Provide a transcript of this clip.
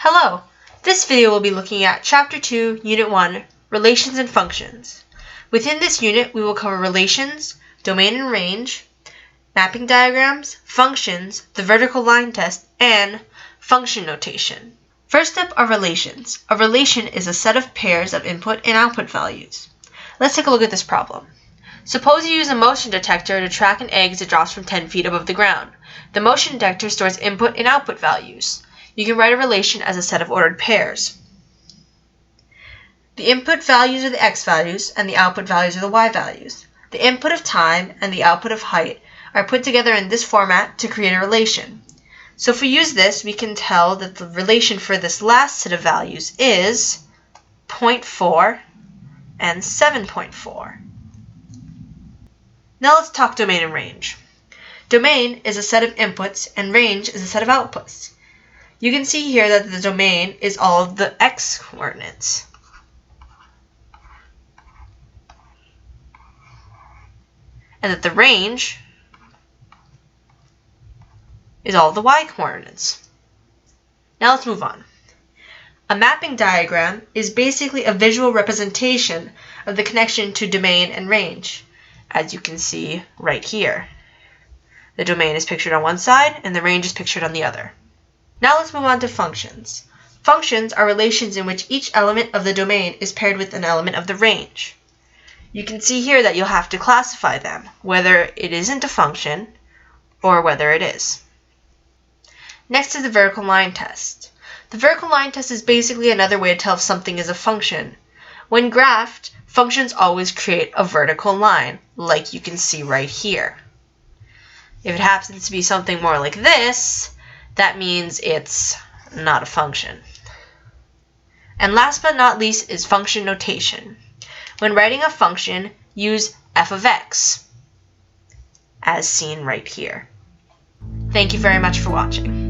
Hello! This video will be looking at Chapter 2, Unit 1, Relations and Functions. Within this unit, we will cover relations, domain and range, mapping diagrams, functions, the vertical line test, and function notation. First up are relations. A relation is a set of pairs of input and output values. Let's take a look at this problem. Suppose you use a motion detector to track an egg as it drops from 10 feet above the ground. The motion detector stores input and output values. You can write a relation as a set of ordered pairs. The input values are the x values and the output values are the y values. The input of time and the output of height are put together in this format to create a relation. So if we use this, we can tell that the relation for this last set of values is 0.4 and 7.4. Now let's talk domain and range. Domain is a set of inputs and range is a set of outputs. You can see here that the domain is all of the x coordinates. And that the range is all of the y coordinates. Now let's move on. A mapping diagram is basically a visual representation of the connection to domain and range, as you can see right here. The domain is pictured on one side and the range is pictured on the other. Now let's move on to functions. Functions are relations in which each element of the domain is paired with an element of the range. You can see here that you'll have to classify them, whether it isn't a function or whether it is. Next is the vertical line test. The vertical line test is basically another way to tell if something is a function. When graphed, functions always create a vertical line, like you can see right here. If it happens to be something more like this, that means it's not a function. And last but not least is function notation. When writing a function, use f of x, as seen right here. Thank you very much for watching.